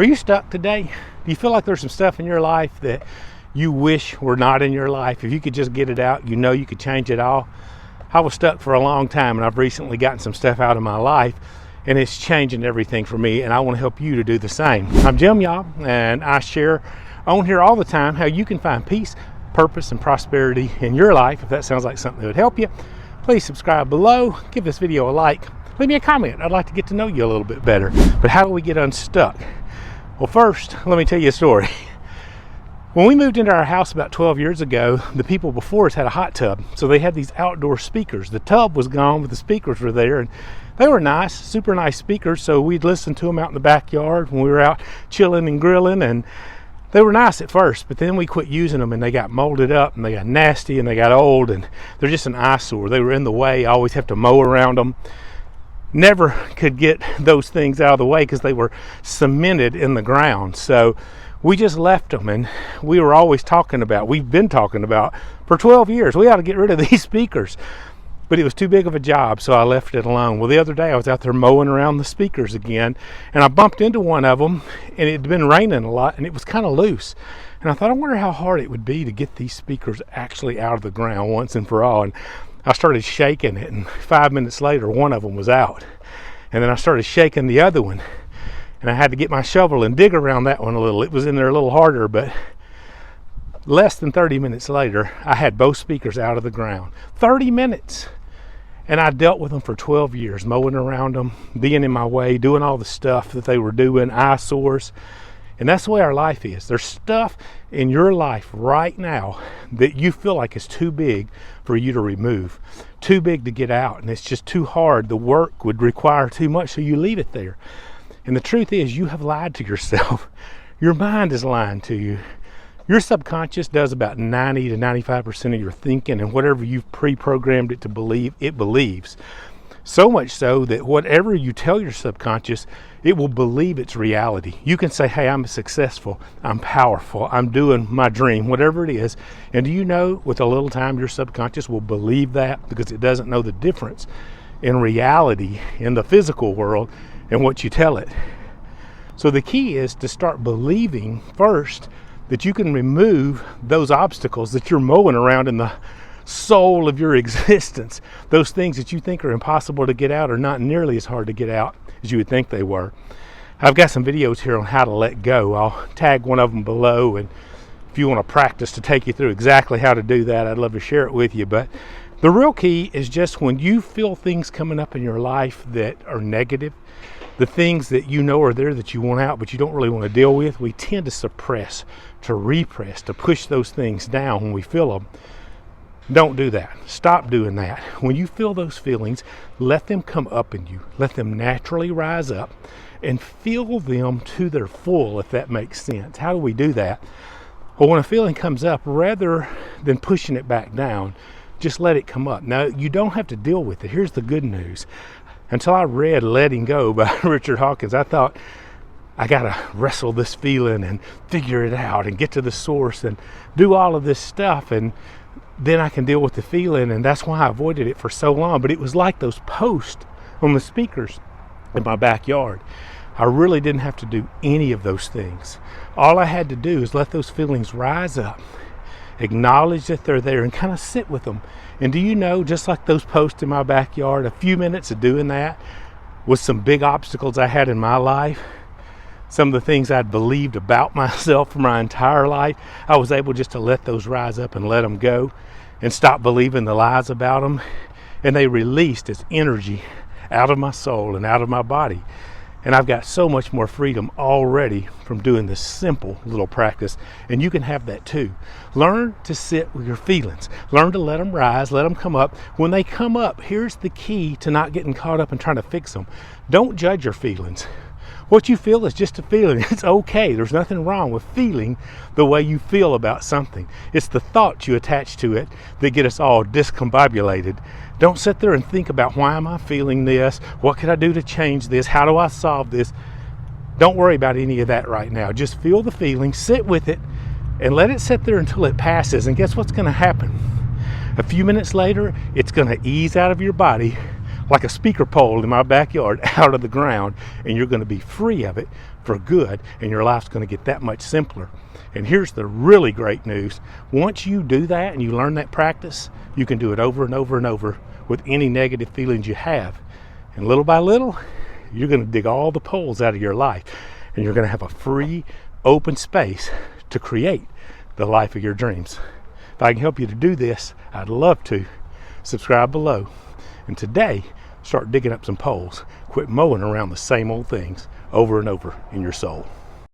Are you stuck today? Do you feel like there's some stuff in your life that you wish were not in your life? If you could just get it out, you know you could change it all. I was stuck for a long time, and I've recently gotten some stuff out of my life, and it's changing everything for me, and I want to help you to do the same. I'm Jim, y'all, and I share on here all the time how you can find peace, purpose, and prosperity in your life. If that sounds like something that would help you, please subscribe below, give this video a like, leave me a comment. I'd like to get to know you a little bit better. But how do we get unstuck? Well, first, let me tell you a story. When we moved into our house about 12 years ago, the people before us had a hot tub. So they had these outdoor speakers. The tub was gone, but the speakers were there. And they were nice, super nice speakers. So we'd listen to them out in the backyard when we were out chilling and grilling. And they were nice at first, but then we quit using them and they got molded up and they got nasty and they got old and they're just an eyesore. They were in the way. I always have to mow around them. Never could get those things out of the way because they were cemented in the ground. So we just left them, and we've been talking about for 12 years, we ought to get rid of these speakers. But it was too big of a job, so I left it alone. Well, the other day I was out there mowing around the speakers again, and I bumped into one of them, and it had been raining a lot, and it was kind of loose. And I thought, I wonder how hard it would be to get these speakers actually out of the ground once and for all. And I started shaking it, and 5 minutes later, one of them was out. And then I started shaking the other one, and I had to get my shovel and dig around that one a little. It was in there a little harder, but less than 30 minutes later, I had both speakers out of the ground. 30 minutes. And I dealt with them for 12 years, mowing around them, being in my way, doing all the stuff that they were doing, eyesores. And that's the way our life is. There's stuff in your life right now that you feel like is too big for you to remove, too big to get out, and it's just too hard. The work would require too much, so you leave it there. And the truth is, you have lied to yourself. Your mind is lying to you. Your subconscious does about 90 to 95% of your thinking, and whatever you've pre-programmed it to believe, it believes. So much so that whatever you tell your subconscious, it will believe it's reality. You can say, hey, I'm successful, I'm powerful, I'm doing my dream, whatever it is. And do you know, with a little time, your subconscious will believe that because it doesn't know the difference in reality, in the physical world, and what you tell it. So the key is to start believing first that you can remove those obstacles that you're mowing around in the soul of your existence. Those things that you think are impossible to get out are not nearly as hard to get out as you would think they were. I've got some videos here on how to let go. I'll tag one of them below, and if you want to practice to take you through exactly how to do that, I'd love to share it with you. But the real key is just when you feel things coming up in your life that are negative, the things that you know are there that you want out but you don't really want to deal with, we tend to suppress, to repress, to push those things down when we feel them. Don't do that. Stop doing that. When you feel those feelings, let them come up in you. Let them naturally rise up and feel them to their full, if that makes sense. How do we do that? Well, when a feeling comes up, rather than pushing it back down, just let it come up. Now, you don't have to deal with it. Here's the good news. Until I read Letting Go by Richard Hawkins, I thought, I got to wrestle this feeling and figure it out and get to the source and do all of this stuff, and then I can deal with the feeling. And that's why I avoided it for so long. But it was like those posts on the speakers in my backyard. I really didn't have to do any of those things. All I had to do is let those feelings rise up, acknowledge that they're there, and kind of sit with them. And do you know, just like those posts in my backyard, a few minutes of doing that with some big obstacles I had in my life, some of the things I'd believed about myself for my entire life, I was able just to let those rise up and let them go and stop believing the lies about them. And they released as energy out of my soul and out of my body. And I've got so much more freedom already from doing this simple little practice. And you can have that too. Learn to sit with your feelings. Learn to let them rise, let them come up. When they come up, here's the key to not getting caught up and trying to fix them. Don't judge your feelings. What you feel is just a feeling. It's okay. There's nothing wrong with feeling the way you feel about something. It's the thoughts you attach to it that get us all discombobulated. Don't sit there and think about, why am I feeling this? What can I do to change this? How do I solve this? Don't worry about any of that right now. Just feel the feeling, sit with it, and let it sit there until it passes. And guess what's going to happen? A few minutes later, it's going to ease out of your body like a speaker pole in my backyard out of the ground, and you're going to be free of it for good, and your life's going to get that much simpler. And here's the really great news. Once you do that and you learn that practice, you can do it over and over and over with any negative feelings you have. And little by little, you're going to dig all the poles out of your life, and you're going to have a free, open space to create the life of your dreams. If I can help you to do this, I'd love to. Subscribe below. And today, start digging up some poles. Quit mowing around the same old things over and over in your soul.